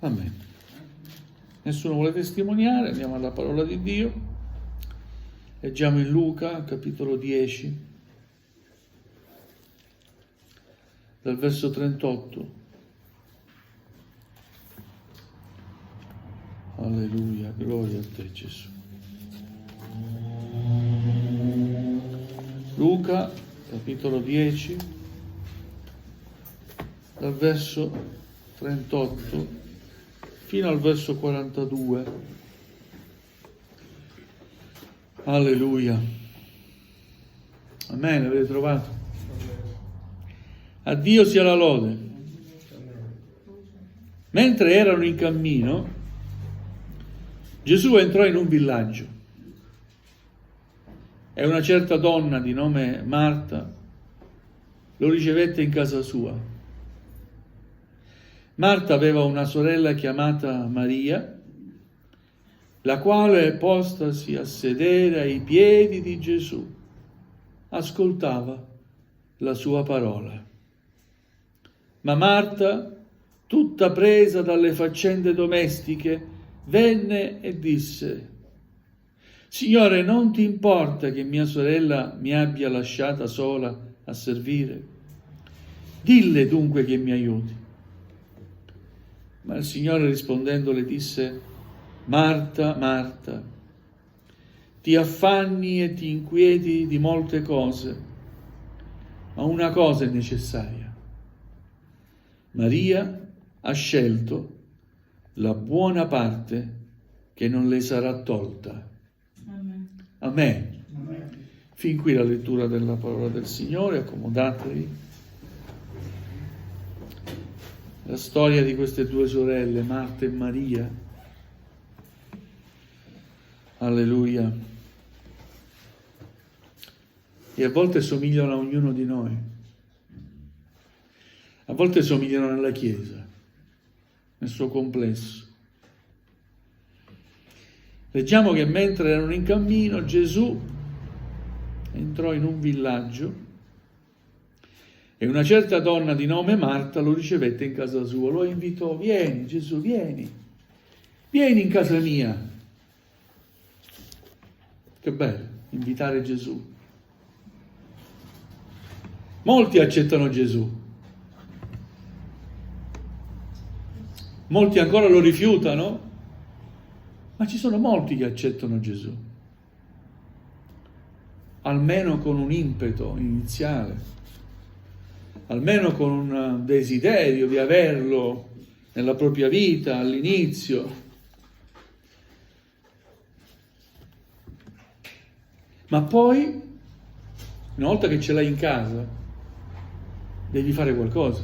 Amen. Nessuno vuole testimoniare? Andiamo alla parola di Dio. Leggiamo in Luca, capitolo 10, dal verso 38. Alleluia, gloria a te Gesù. Luca, capitolo 10, dal verso 38 fino al verso 42. Alleluia. Amen, avete trovato? A Dio sia la lode. Mentre erano in cammino, Gesù entrò in un villaggio e una certa donna di nome Marta lo ricevette in casa sua. Marta aveva una sorella chiamata Maria, la quale, postasi a sedere ai piedi di Gesù, ascoltava la sua parola. Ma Marta, tutta presa dalle faccende domestiche, venne e disse: Signore, non ti importa che mia sorella mi abbia lasciata sola a servire? Dille dunque che mi aiuti. Ma il Signore rispondendo le disse: Marta, Marta, ti affanni e ti inquieti di molte cose, ma una cosa è necessaria. Maria ha scelto la buona parte che non le sarà tolta. Amen. Amen. Amen. Fin qui la lettura della parola del Signore, accomodatevi. La storia di queste due sorelle, Marta e Maria. Alleluia. E a volte somigliano a ognuno di noi. A volte somigliano alla Chiesa, nel suo complesso. Leggiamo che mentre erano in cammino, Gesù entrò in un villaggio e una certa donna di nome Marta lo ricevette in casa sua. Lo invitò: vieni Gesù, vieni in casa mia. Che bello, invitare Gesù. Molti accettano Gesù, molti ancora lo rifiutano, ma ci sono molti che accettano Gesù, almeno con un impeto iniziale, almeno con un desiderio di averlo nella propria vita all'inizio. Ma poi, una volta che ce l'hai in casa, devi fare qualcosa.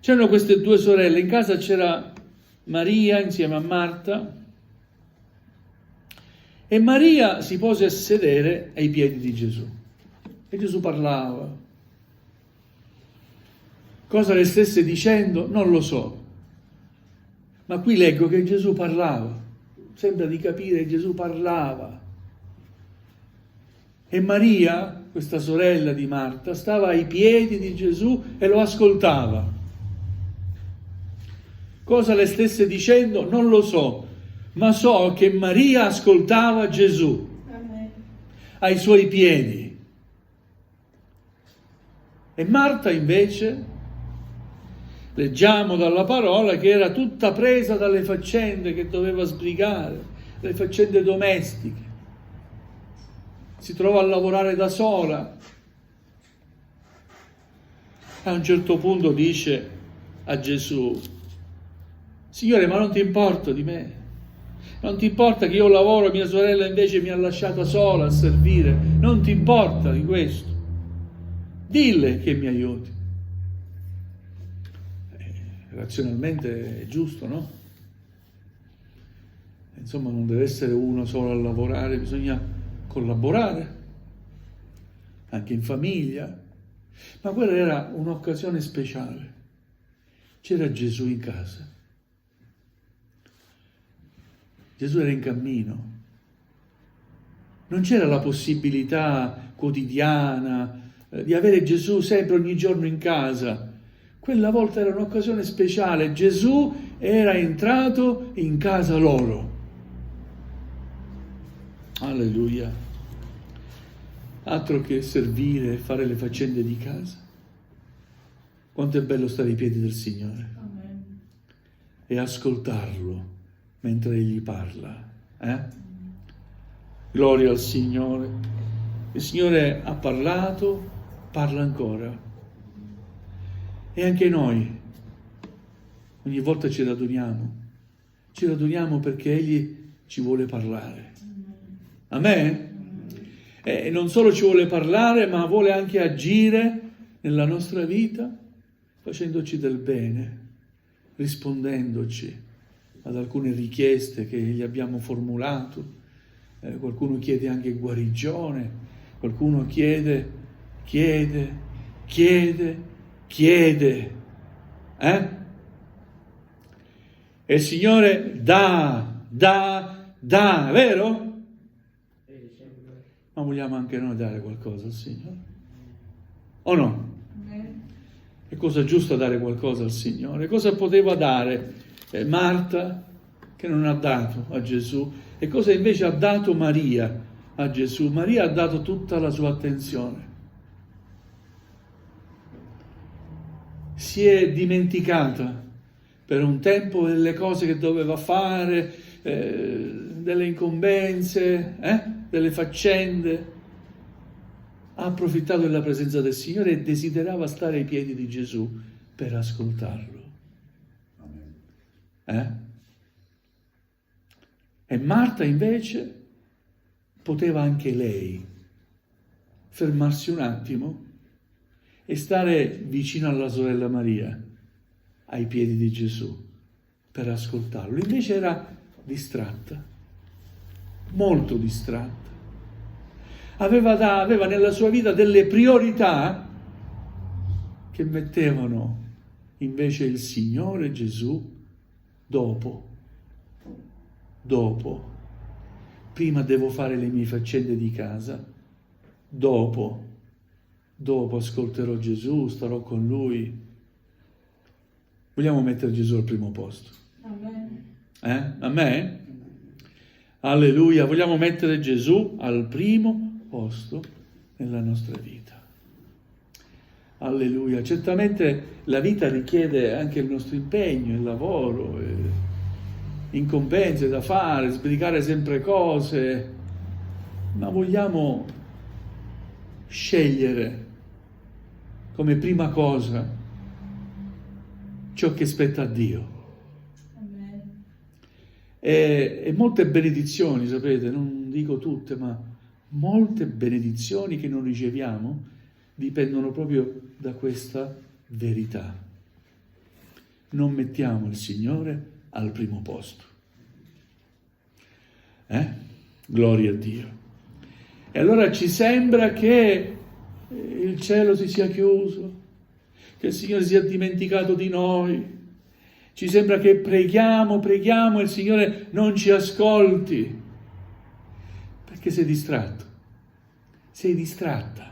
C'erano queste due sorelle, in casa c'era Maria insieme a Marta, e Maria si pose a sedere ai piedi di Gesù. E Gesù parlava. Cosa le stesse dicendo? Non lo so. Ma qui leggo che Gesù parlava. Sembra di capire che Gesù parlava. E Maria, questa sorella di Marta, stava ai piedi di Gesù e lo ascoltava. Cosa le stesse dicendo? Non lo so, ma so che Maria ascoltava Gesù. Amen. Ai suoi piedi. E Marta invece, leggiamo dalla parola che era tutta presa dalle faccende che doveva sbrigare, le faccende domestiche. Si trova a lavorare da sola. A un certo punto dice a Gesù: Signore, ma non ti importa di me? Non ti importa che io lavoro e mia sorella invece mi ha lasciata sola a servire? Non ti importa di questo? Dille che mi aiuti. Razionalmente è giusto, no? Insomma, non deve essere uno solo a lavorare, bisogna collaborare, anche in famiglia. Ma quella era un'occasione speciale. C'era Gesù in casa. Gesù era in cammino. Non c'era la possibilità quotidiana di avere Gesù sempre ogni giorno in casa, Quella volta era un'occasione speciale. Gesù era entrato in casa loro. Alleluia. Altro che servire e fare le faccende di casa. Quanto è bello stare ai piedi del Signore. Amen. E ascoltarlo mentre Egli parla. Gloria al Signore. Il Signore ha parlato, parla ancora. E anche noi, ogni volta ci raduniamo perché Egli ci vuole parlare. Amen? E non solo ci vuole parlare, ma vuole anche agire nella nostra vita, facendoci del bene, rispondendoci ad alcune richieste che gli abbiamo formulato. Qualcuno chiede anche guarigione, qualcuno chiede. E il Signore dà, vero? Ma vogliamo anche noi dare qualcosa al Signore? O no? È cosa giusta dare qualcosa al Signore. Cosa poteva dare Marta che non ha dato a Gesù? E cosa invece ha dato Maria a Gesù? Maria ha dato tutta la sua attenzione. Si è dimenticata per un tempo delle cose che doveva fare, delle incombenze, delle faccende. Ha approfittato della presenza del Signore e desiderava stare ai piedi di Gesù per ascoltarlo. E Marta invece poteva anche lei fermarsi un attimo e stare vicino alla sorella Maria, ai piedi di Gesù, per ascoltarlo. Invece era distratta, molto distratta. Aveva nella sua vita delle priorità che mettevano invece il Signore Gesù dopo. Prima devo fare le mie faccende di casa, dopo ascolterò Gesù, starò con Lui. Vogliamo mettere Gesù al primo posto? Amen. Amen? Alleluia, vogliamo mettere Gesù al primo posto nella nostra vita. Alleluia, certamente la vita richiede anche il nostro impegno, il lavoro, incombenze da fare, sbrigare sempre cose, ma vogliamo scegliere come prima cosa ciò che spetta a Dio. Amen. E molte benedizioni, sapete, non dico tutte, ma molte benedizioni che non riceviamo dipendono proprio da questa verità. Non mettiamo il Signore al primo posto. Gloria a Dio. E allora ci sembra che il cielo si sia chiuso, che il Signore sia dimenticato di noi. Ci sembra che preghiamo e il Signore non ci ascolti. Perché sei distratto. Sei distratta.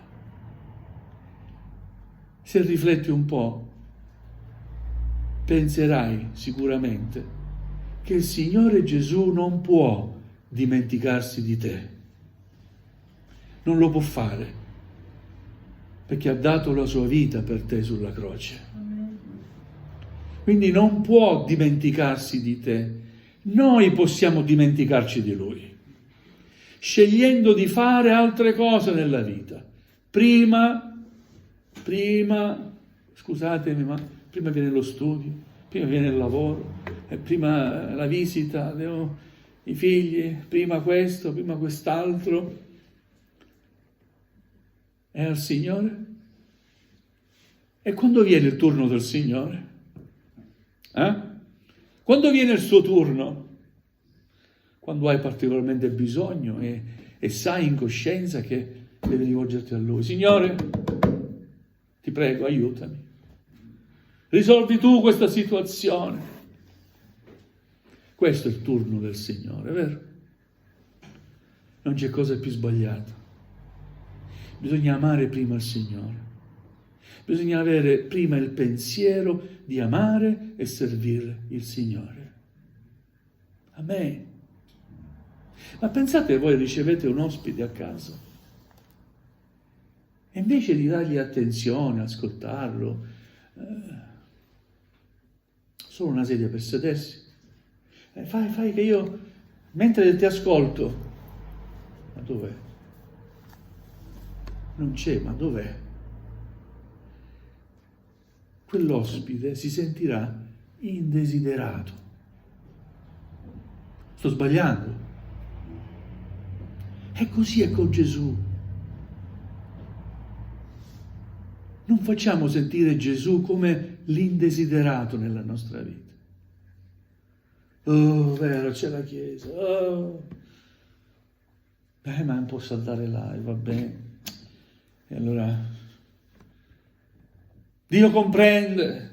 Se rifletti un po', penserai sicuramente che il Signore Gesù non può dimenticarsi di te. Non lo può fare, perché ha dato la sua vita per te sulla croce. Amen. Quindi non può dimenticarsi di te. Noi possiamo dimenticarci di Lui, scegliendo di fare altre cose nella vita. Prima, scusatemi, ma prima viene lo studio, prima viene il lavoro, prima la visita, i figli, prima questo, prima quest'altro. E al Signore? E quando viene il turno del Signore? Quando viene il suo turno? Quando hai particolarmente bisogno e sai in coscienza che devi rivolgerti a Lui. Signore, ti prego, aiutami. Risolvi tu questa situazione. Questo è il turno del Signore, vero? Non c'è cosa più sbagliata. Bisogna amare prima il Signore. Bisogna avere prima il pensiero di amare e servire il Signore. Amen. Ma pensate, voi ricevete un ospite a casa e invece di dargli attenzione, ascoltarlo, solo una sedia per sedersi, fai che io, mentre ti ascolto, ma dov'è? Non c'è, ma dov'è? Quell'ospite si sentirà indesiderato. Sto sbagliando? E così è con Gesù. Non facciamo sentire Gesù come l'indesiderato nella nostra vita. Oh, vero, c'è la Chiesa. Oh. Ma non posso andare là, e va bene. E allora, Dio comprende.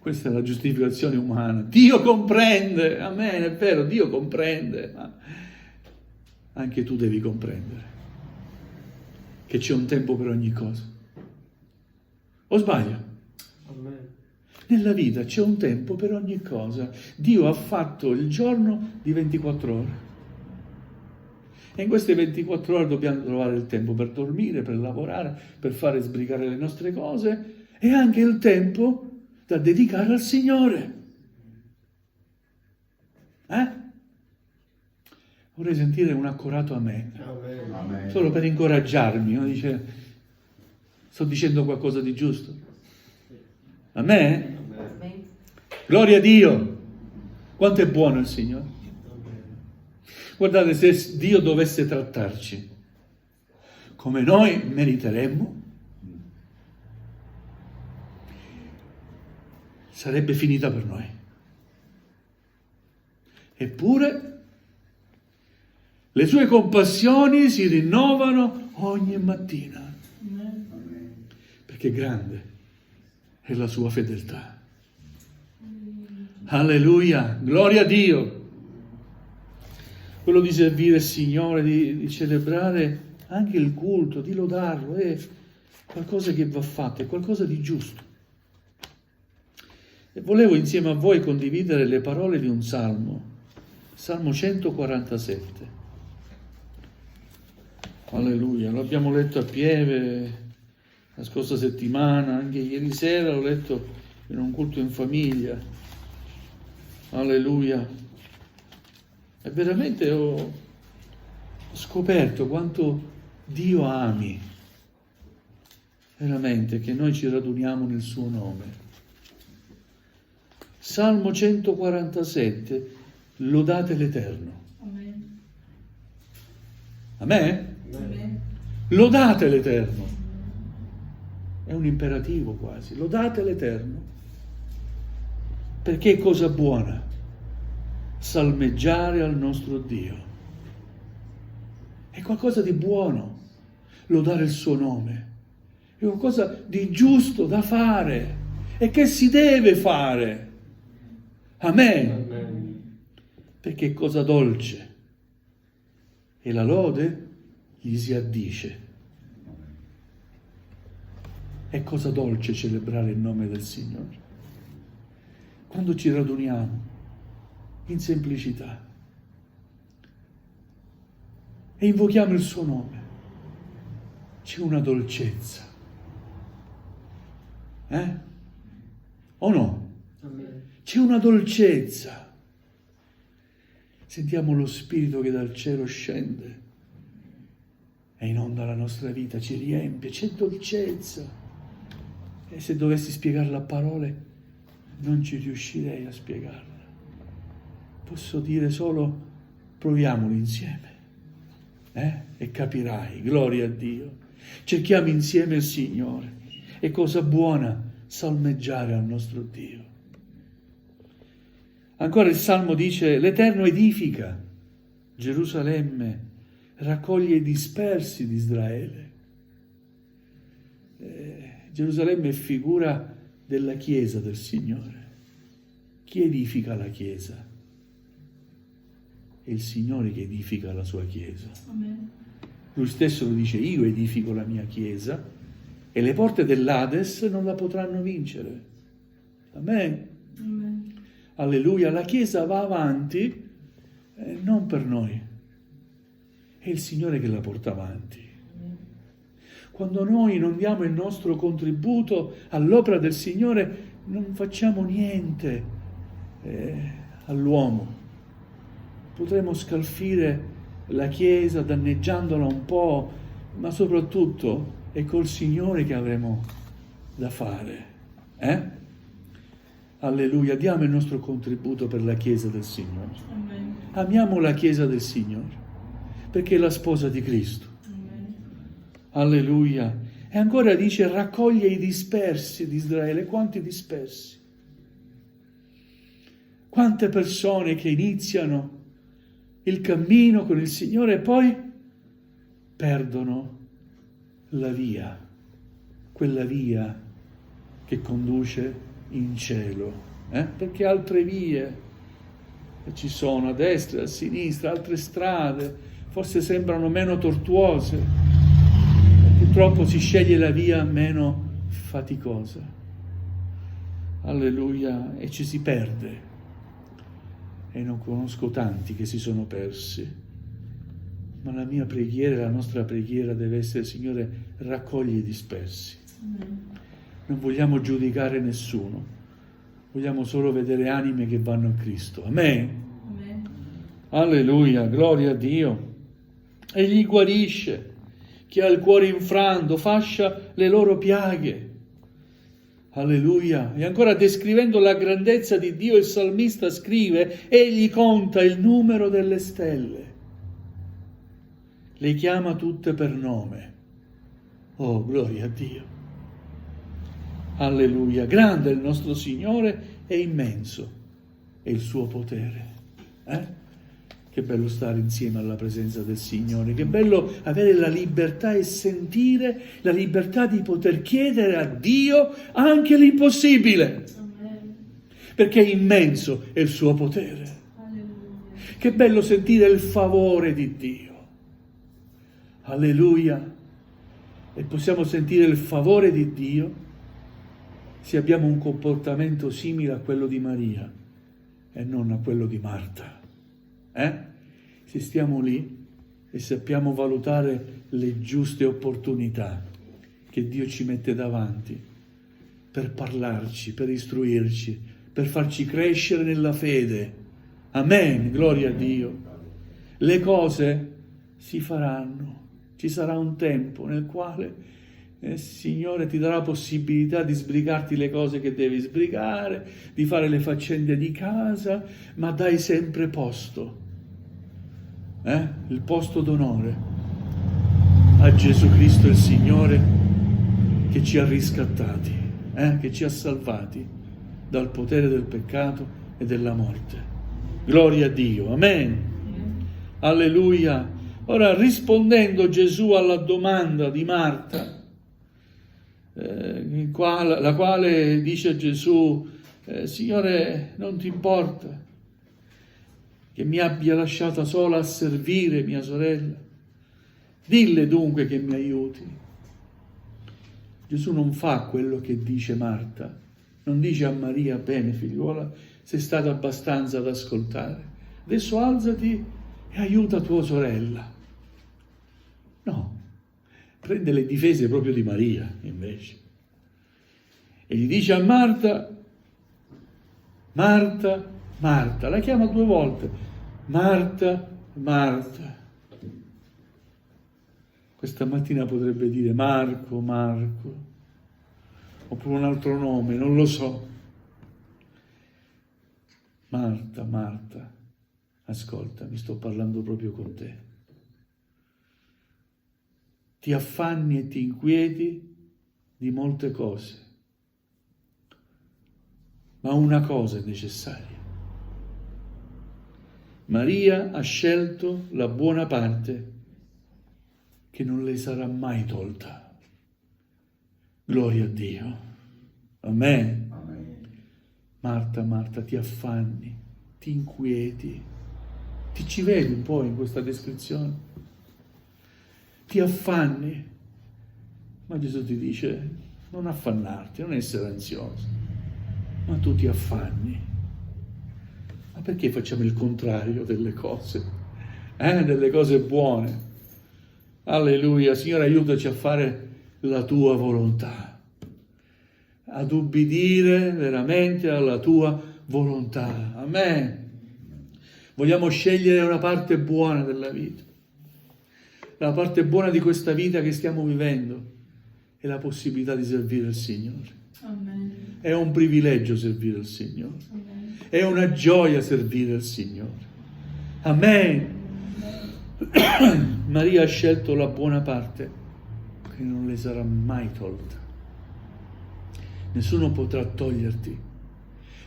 Questa è la giustificazione umana. Dio comprende. Amen, è vero, Dio comprende. Ma anche tu devi comprendere che c'è un tempo per ogni cosa. O sbaglio? Amen. Nella vita c'è un tempo per ogni cosa. Dio ha fatto il giorno di 24 ore. E in queste 24 ore dobbiamo trovare il tempo per dormire, per lavorare, per fare sbrigare le nostre cose e anche il tempo da dedicare al Signore. Vorrei sentire un accorato amen. Amen. Amen. Solo per incoraggiarmi, no? Dice, sto dicendo qualcosa di giusto. Amen? Amen. Gloria a Dio! Quanto è buono il Signore. Guardate, se Dio dovesse trattarci come noi meriteremmo, sarebbe finita per noi. Eppure le sue compassioni si rinnovano ogni mattina, perché grande è la sua fedeltà. Alleluia, gloria a Dio. Quello di servire il Signore, di celebrare anche il culto, di lodarlo, è qualcosa che va fatto, è qualcosa di giusto. E volevo insieme a voi condividere le parole di un salmo, Salmo 147. Alleluia, lo abbiamo letto a Pieve la scorsa settimana, anche ieri sera l'ho letto in un culto in famiglia. Alleluia. E veramente ho scoperto quanto Dio ami, veramente, che noi ci raduniamo nel suo nome. Salmo 147, lodate l'Eterno. Amen. Amen? Amen. Lodate l'Eterno. È un imperativo quasi. Lodate l'Eterno. Perché è cosa buona salmeggiare al nostro Dio. È qualcosa di buono lodare il suo nome. È qualcosa di giusto da fare e che si deve fare. Amen. Amen. Perché è cosa dolce. E la lode gli si addice. È cosa dolce celebrare il nome del Signore. Quando ci raduniamo in semplicità e invochiamo il suo nome, c'è una dolcezza. O no? Amen. C'è una dolcezza. Sentiamo lo Spirito che dal cielo scende e inonda la nostra vita, ci riempie, c'è dolcezza. E se dovessi spiegarla a parole, non ci riuscirei a spiegarla. Posso dire solo, proviamolo insieme, e capirai, gloria a Dio. Cerchiamo insieme il Signore. È cosa buona salmeggiare al nostro Dio. Ancora il Salmo dice, l'Eterno edifica Gerusalemme, raccoglie i dispersi di Israele. Gerusalemme è figura della Chiesa del Signore. Chi edifica la Chiesa? È il Signore che edifica la sua Chiesa. Amen. Lui stesso lo dice, io edifico la mia Chiesa e le porte dell'Ades non la potranno vincere. Amen. Amen. Alleluia. La Chiesa va avanti non per noi, è il Signore che la porta avanti. Quando noi non diamo il nostro contributo all'opera del Signore, non facciamo niente all'uomo. Potremo scalfire la Chiesa danneggiandola un po', ma soprattutto è col Signore che avremo da fare. Alleluia, diamo il nostro contributo per la Chiesa del Signore. Amen. Amiamo la Chiesa del Signore, perché è la sposa di Cristo. Amen. Alleluia. E ancora dice, raccoglie i dispersi di Israele. Quanti dispersi? Quante persone che iniziano il cammino con il Signore e poi perdono la via, quella via che conduce in cielo, perché altre vie ci sono a destra e a sinistra, altre strade, forse sembrano meno tortuose, purtroppo si sceglie la via meno faticosa, alleluia, e ci si perde, e non conosco tanti che si sono persi, ma la mia preghiera, la nostra preghiera deve essere, Signore, raccogli i dispersi. Amen. Non vogliamo giudicare nessuno, vogliamo solo vedere anime che vanno a Cristo. Amen. Amen. Alleluia, gloria a Dio. Egli guarisce chi ha il cuore infranto, fascia le loro piaghe. Alleluia. E ancora descrivendo la grandezza di Dio, il salmista scrive, egli conta il numero delle stelle, le chiama tutte per nome. Oh, gloria a Dio. Alleluia, grande è il nostro Signore e immenso è il suo potere. Che bello stare insieme alla presenza del Signore, che bello avere la libertà e sentire la libertà di poter chiedere a Dio anche l'impossibile, Amen. perché immenso è il suo potere. Alleluia. Che bello sentire il favore di Dio. Alleluia. E possiamo sentire il favore di Dio se abbiamo un comportamento simile a quello di Maria e non a quello di Marta. Se stiamo lì e sappiamo valutare le giuste opportunità che Dio ci mette davanti per parlarci, per istruirci, per farci crescere nella fede. Amen, gloria a Dio. Le cose si faranno, ci sarà un tempo nel quale Signore ti darà la possibilità di sbrigarti le cose che devi sbrigare, di fare le faccende di casa, ma dai sempre posto, il posto d'onore a Gesù Cristo il Signore che ci ha riscattati, che ci ha salvati dal potere del peccato e della morte. Gloria a Dio, amen. Alleluia. Ora, rispondendo Gesù alla domanda di Marta, la quale dice a Gesù, Signore, non ti importa che mi abbia lasciata sola a servire mia sorella? Dille dunque che mi aiuti. Gesù non fa quello che dice Marta, non dice a Maria, bene figliuola, sei stata abbastanza ad ascoltare, adesso alzati e aiuta tua sorella. No, prende le difese proprio di Maria, invece. E gli dice a Marta, Marta, Marta, la chiama 2 volte, Marta, Marta. Questa mattina potrebbe dire Marco, Marco, oppure un altro nome, non lo so. Marta, Marta, ascolta, mi sto parlando proprio con te. Ti affanni e ti inquieti di molte cose, ma una cosa è necessaria. Maria ha scelto la buona parte che non le sarà mai tolta. Gloria a Dio. Amen. Amen. Marta, Marta, ti affanni, ti inquieti. Ti ci vedi un po' in questa descrizione? Ti affanni, Ma Gesù ti dice, non affannarti, non essere ansioso, ma tu ti affanni. Ma perché facciamo il contrario delle cose? Delle cose buone. Alleluia, Signore, aiutaci a fare la tua volontà, ad ubbidire veramente alla tua volontà. Amen. Vogliamo scegliere una parte buona della vita. La parte buona di questa vita che stiamo vivendo è la possibilità di servire il Signore. Amen. È un privilegio servire il Signore. Amen. È una gioia servire il Signore. Amen. Maria ha scelto la buona parte che non le sarà mai tolta. Nessuno potrà toglierti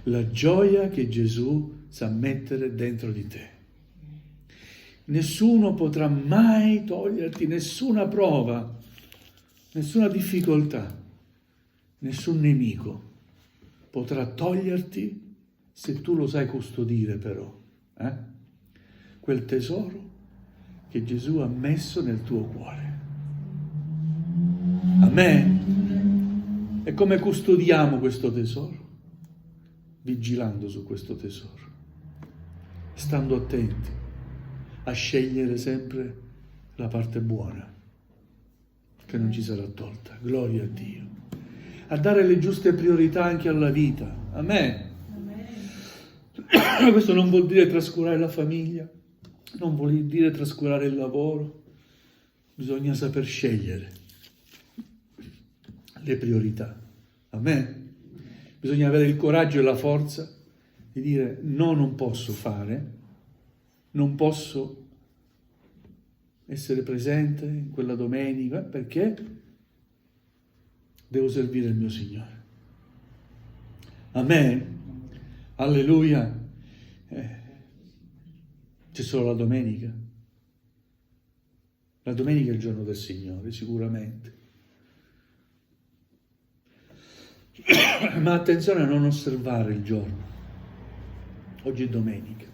la gioia che Gesù sa mettere dentro di te. Nessuno potrà mai toglierti nessuna prova, nessuna difficoltà, nessun nemico potrà toglierti se tu lo sai custodire però. Quel tesoro che Gesù ha messo nel tuo cuore. Amen. E come custodiamo questo tesoro? Vigilando su questo tesoro, stando attenti a scegliere sempre la parte buona che non ci sarà tolta. Gloria a Dio. A dare le giuste priorità anche alla vita. Amen. Amen. Questo non vuol dire trascurare la famiglia, non vuol dire trascurare il lavoro. Bisogna saper scegliere le priorità. Amen. Bisogna avere il coraggio e la forza di dire no, non posso fare, non posso essere presente in quella domenica perché devo servire il mio Signore. Amen. Alleluia. C'è solo la domenica. La domenica è il giorno del Signore, sicuramente. Ma attenzione a non osservare il giorno. Oggi è domenica,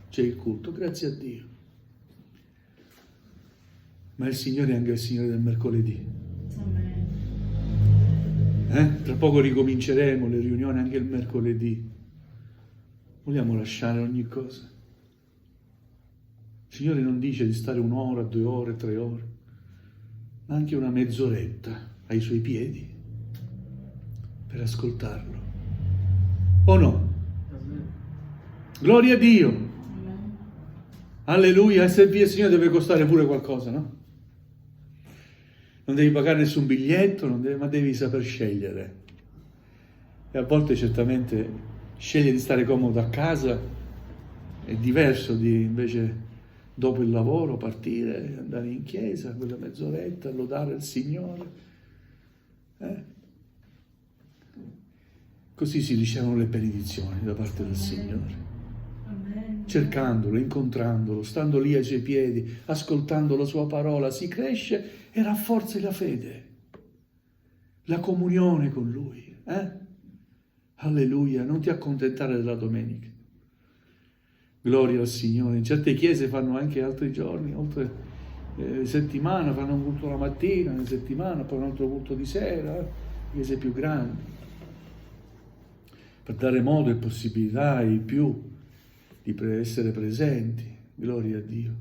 c'è il culto, grazie a Dio. Ma il Signore è anche il Signore del mercoledì. Tra poco ricominceremo le riunioni anche il mercoledì. Vogliamo lasciare ogni cosa. Il Signore non dice di stare 1 ora, 2 ore, 3 ore, ma anche una mezz'oretta ai Suoi piedi per ascoltarlo. O no? Gloria a Dio. Amen. Alleluia. Servire il Signore deve costare pure qualcosa, no? Non devi pagare nessun biglietto, ma devi saper scegliere. E a volte certamente scegliere di stare comodo a casa è diverso di invece dopo il lavoro partire, andare in chiesa, quella mezz'oretta, lodare il Signore. Così si ricevono le benedizioni da parte del Signore. Amen. Cercandolo, incontrandolo, stando lì ai Suoi piedi, ascoltando la Sua parola, si cresce e rafforza la fede, la comunione con Lui. Alleluia, non ti accontentare della domenica. Gloria al Signore. In certe chiese fanno anche altri giorni, oltre settimana, fanno un culto la mattina, una settimana, poi un altro culto di sera, chiese più grandi, per dare modo e possibilità ai più di essere presenti. Gloria a Dio.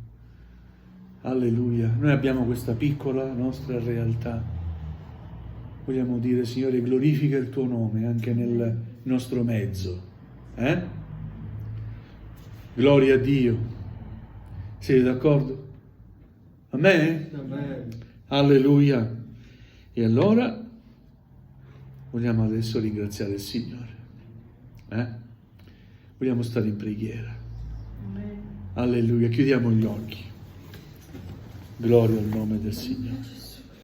Alleluia. Noi abbiamo questa piccola nostra realtà. Vogliamo dire, Signore, glorifica il Tuo nome anche nel nostro mezzo. Gloria a Dio. Siete d'accordo? Amen? Amen. Alleluia. E allora vogliamo adesso ringraziare il Signore. Vogliamo stare in preghiera. Amen. Alleluia. Chiudiamo gli occhi. Gloria al nome del Signore.